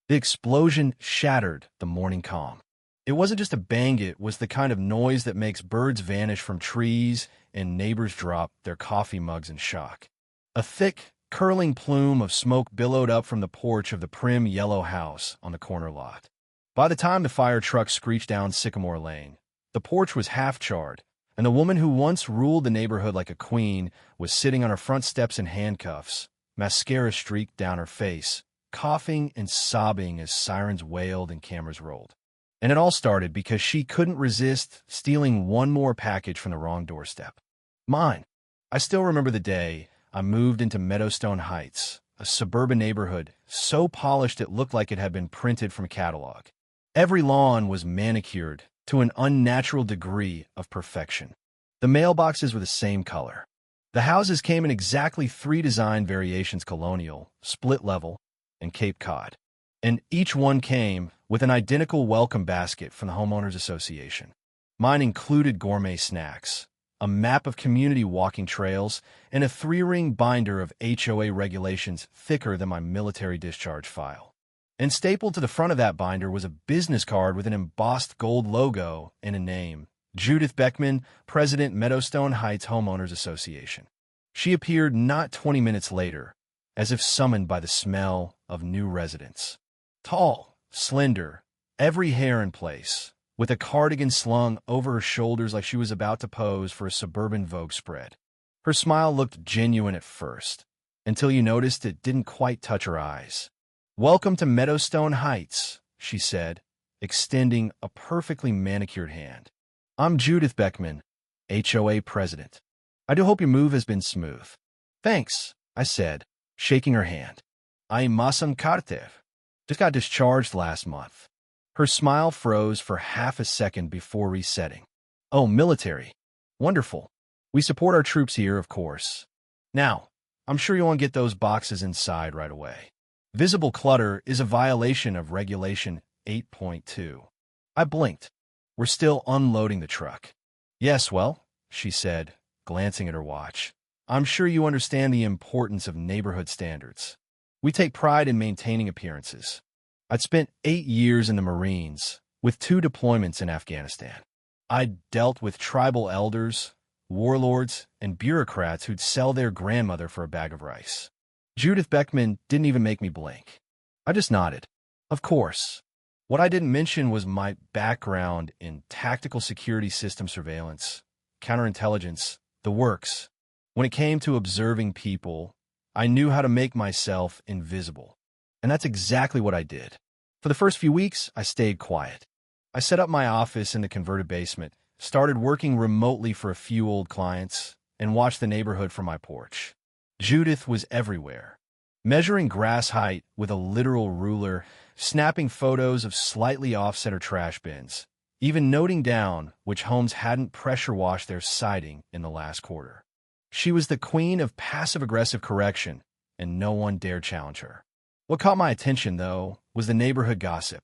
The explosion shattered the morning calm. It wasn't just a bang, it was the kind of noise that makes birds vanish from trees and neighbors drop their coffee mugs in shock. A thick, curling plume of smoke billowed up from the porch of the prim yellow house on the corner lot. By the time the fire truck screeched down Sycamore Lane, the porch was half-charred, and the woman who once ruled the neighborhood like a queen was sitting on her front steps in handcuffs, mascara streaked down her face, coughing and sobbing as sirens wailed and cameras rolled. And it all started because she couldn't resist stealing one more package from the wrong doorstep. Mine. I still remember the day I moved into Meadowstone Heights, a suburban neighborhood so polished it looked like it had been printed from a catalog. Every lawn was manicured to an unnatural degree of perfection. The mailboxes were the same color. The houses came in exactly 3 design variations: colonial, split level, and Cape Cod. And each one came with an identical welcome basket from the Homeowners Association. Mine included gourmet snacks, a map of community walking trails, and a 3-ring binder of HOA regulations thicker than my military discharge file. And stapled to the front of that binder was a business card with an embossed gold logo and a name: Judith Beckman, President, Meadowstone Heights Homeowners Association. She appeared not 20 minutes later, as if summoned by the smell of new residents. Tall, slender, every hair in place, with a cardigan slung over her shoulders like she was about to pose for a suburban Vogue spread. Her smile looked genuine at first, until you noticed it didn't quite touch her eyes. "Welcome to Meadowstone Heights," she said, extending a perfectly manicured hand. "I'm Judith Beckman, HOA President. I do hope your move has been smooth." "Thanks," I said, shaking her hand. "I'm Masam Kartev. Just got discharged last month." Her smile froze for half a second before resetting. "Oh, military. Wonderful. We support our troops here, of course. Now, I'm sure you want to get those boxes inside right away. Visible clutter is a violation of Regulation 8.2. I blinked. "We're still unloading the truck." "Yes, well," she said, glancing at her watch, "I'm sure you understand the importance of neighborhood standards. We take pride in maintaining appearances." I'd spent 8 years in the Marines, with 2 deployments in Afghanistan. I'd dealt with tribal elders, warlords, and bureaucrats who'd sell their grandmother for a bag of rice. Judith Beckman didn't even make me blink. I just nodded. Of course. What I didn't mention was my background in tactical security system surveillance, counterintelligence, the works. When it came to observing people, I knew how to make myself invisible. And that's exactly what I did. For the first few weeks, I stayed quiet. I set up my office in the converted basement, started working remotely for a few old clients, and watched the neighborhood from my porch. Judith was everywhere, measuring grass height with a literal ruler, snapping photos of slightly off-center trash bins, even noting down which homes hadn't pressure-washed their siding in the last quarter. She was the queen of passive-aggressive correction, and no one dared challenge her. What caught my attention, though, was the neighborhood gossip.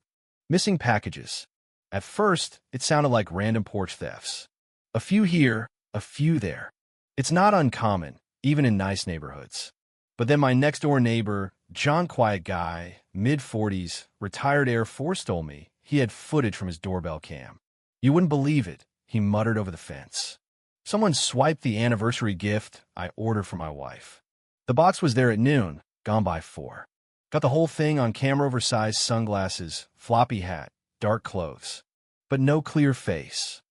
Missing packages. At first, it sounded like random porch thefts. A few here, a few there. It's not uncommon, even in nice neighborhoods. But then my next-door neighbor, John Quiet Guy, mid-40s, retired Air Force, told me he had footage from his doorbell cam. "You wouldn't believe it," he muttered over the fence. "Someone swiped the anniversary gift I ordered for my wife. The box was there at noon, gone by 4. Got the whole thing on camera: oversized sunglasses, floppy hat, dark clothes. But no clear face.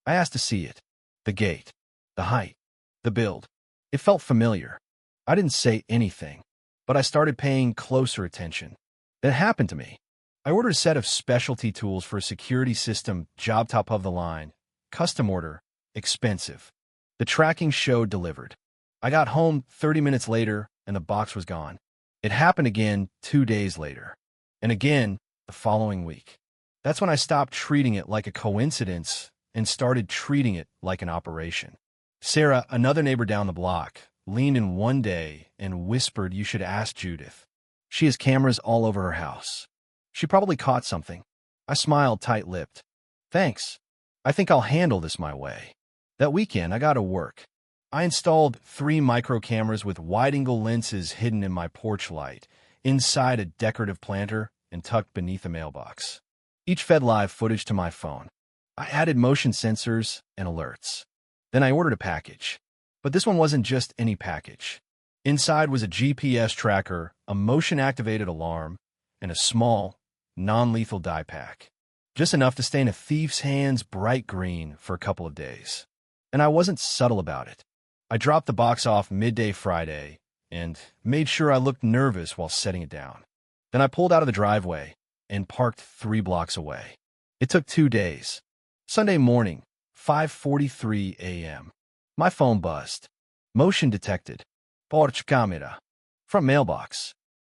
I asked to see it. The gait, the height, the build. It felt familiar. I didn't say anything, but I started paying closer attention. It happened to me. I ordered a set of specialty tools for a security system, job top of the line, custom order, expensive. The tracking showed delivered. I got home 30 minutes later, and the box was gone. It happened again 2 days later, and again the following week. That's when I stopped treating it like a coincidence and started treating it like an operation. Sarah, another neighbor down the block, leaned in one day and whispered, "You should ask Judith. She has cameras all over her house. She probably caught something." I smiled tight-lipped. "Thanks. I think I'll handle this my way." That weekend, I got to work. I installed 3 micro cameras with wide-angle lenses hidden in my porch light, inside a decorative planter, and tucked beneath a mailbox. Each fed live footage to my phone. I added motion sensors and alerts. Then I ordered a package. But this one wasn't just any package. Inside was a GPS tracker, a motion-activated alarm, and a small, non-lethal dye pack. Just enough to stain a thief's hands bright green for a couple of days. And I wasn't subtle about it. I dropped the box off midday Friday and made sure I looked nervous while setting it down. Then I pulled out of the driveway and parked 3 blocks away. It took 2 days. Sunday morning, 5:43 a.m. My phone buzzed. Motion detected. Porch camera. Front mailbox.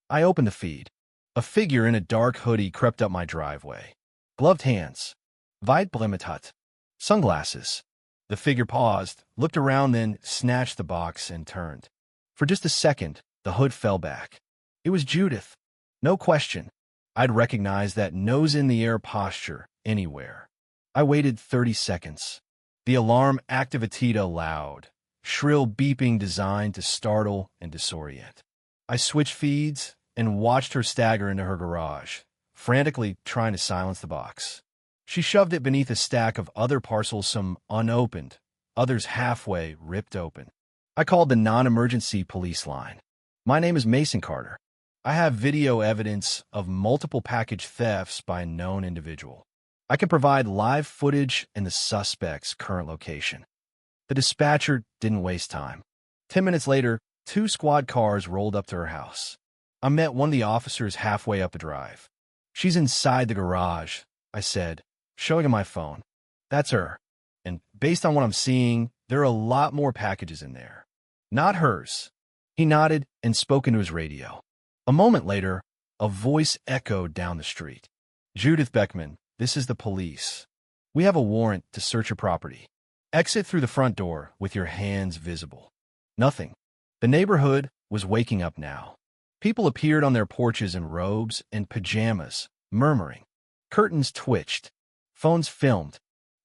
I opened the feed. A figure in a dark hoodie crept up my driveway. Gloved hands. White hut. Sunglasses. The figure paused, looked around, then snatched the box and turned. For just a second, the hood fell back. It was Judith. No question. I'd recognize that nose-in-the-air posture anywhere. I waited 30 seconds. The alarm activated loud, shrill beeping designed to startle and disorient. I switched feeds and watched her stagger into her garage, frantically trying to silence the box. She shoved it beneath a stack of other parcels, some unopened, others halfway ripped open. I called the non-emergency police line. My name is Mason Carter. I have video evidence of multiple package thefts by a known individual. I can provide live footage and the suspect's current location. The dispatcher didn't waste time. 10 minutes later, 2 squad cars rolled up to her house. I met one of the officers halfway up the drive. "She's inside the garage," I said, showing him my phone. "That's her. And based on what I'm seeing, there are a lot more packages in there." "Not hers." He nodded and spoke into his radio. A moment later, a voice echoed down the street. "Judith Beckman, this is the police. We have a warrant to search your property. Exit through the front door with your hands visible." Nothing. The neighborhood was waking up now. People appeared on their porches in robes and pajamas, murmuring. Curtains twitched. Phones filmed.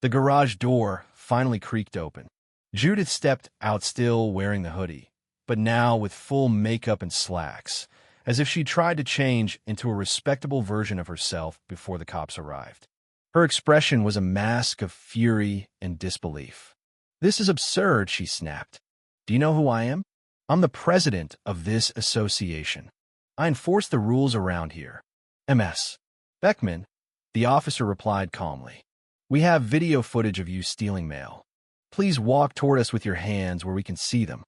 The garage door finally creaked open. Judith stepped out, still wearing the hoodie, but now with full makeup and slacks, as if she tried to change into a respectable version of herself before the cops arrived. Her expression was a mask of fury and disbelief. "This is absurd," she snapped. "Do you know who I am? I'm the president of this association. I enforce the rules around here." "Ms. Beckman," the officer replied calmly, "we have video footage of you stealing mail. Please walk toward us with your hands where we can see them."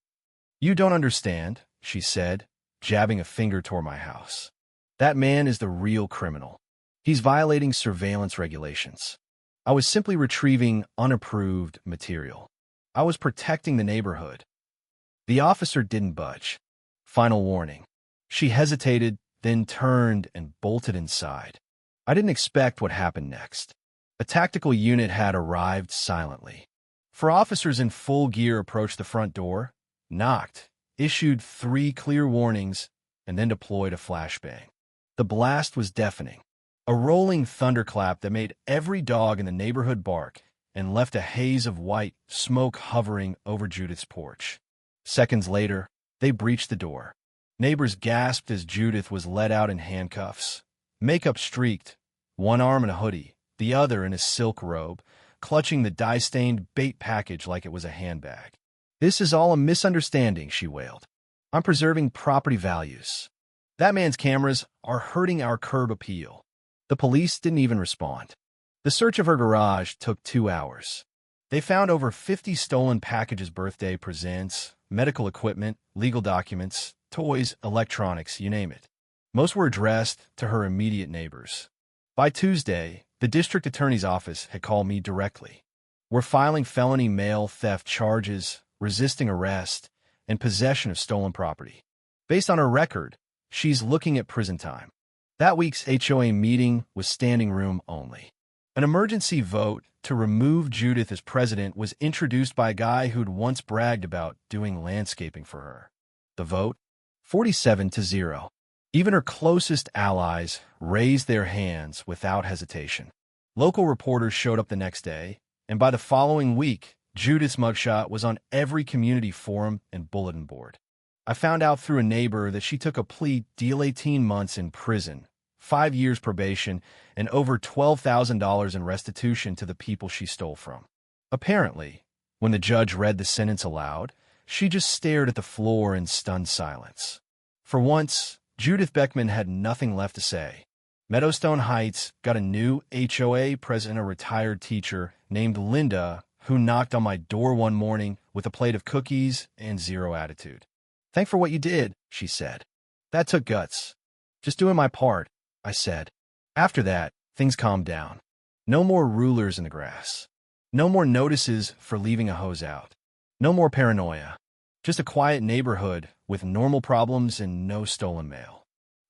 "You don't understand," she said, jabbing a finger toward my house. "That man is the real criminal. He's violating surveillance regulations. I was simply retrieving unapproved material. I was protecting the neighborhood." The officer didn't budge. "Final warning." She hesitated, then turned and bolted inside. I didn't expect what happened next. A tactical unit had arrived silently. 4 officers in full gear approached the front door, knocked, issued 3 clear warnings, and then deployed a flashbang. The blast was deafening, a rolling thunderclap that made every dog in the neighborhood bark and left a haze of white smoke hovering over Judith's porch. Seconds later, they breached the door. Neighbors gasped as Judith was led out in handcuffs, makeup streaked, one arm in a hoodie, the other in a silk robe, clutching the dye-stained bait package like it was a handbag. "This is all a misunderstanding," she wailed. "I'm preserving property values. That man's cameras are hurting our curb appeal." The police didn't even respond. The search of her garage took 2 hours. They found over 50 stolen packages, birthday presents, medical equipment, legal documents, toys, electronics, you name it. Most were addressed to her immediate neighbors. By Tuesday, the district attorney's office had called me directly. "We're filing felony mail theft charges, resisting arrest, and possession of stolen property. Based on her record, she's looking at prison time." That week's HOA meeting was standing room only. An emergency vote to remove Judith as president was introduced by a guy who'd once bragged about doing landscaping for her. The vote? 47-0. Even her closest allies raised their hands without hesitation. Local reporters showed up the next day, and by the following week, Judith's mugshot was on every community forum and bulletin board. I found out through a neighbor that she took a plea deal, 18 months in prison, 5 years probation, and over $12,000 in restitution to the people she stole from. Apparently, when the judge read the sentence aloud, she just stared at the floor in stunned silence. For once, Judith Beckman had nothing left to say. Meadowstone Heights got a new HOA president, a retired teacher named Linda, who knocked on my door one morning with a plate of cookies and zero attitude. "Thanks for what you did," she said. "That took guts." "Just doing my part," I said. After that, things calmed down. No more rulers in the grass. No more notices for leaving a hose out. No more paranoia. Just a quiet neighborhood with normal problems and no stolen mail.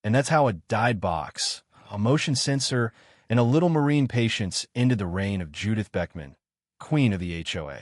And that's how a dyed box, a motion sensor, and a little marine patience ended the reign of Judith Beckman, queen of the HOA.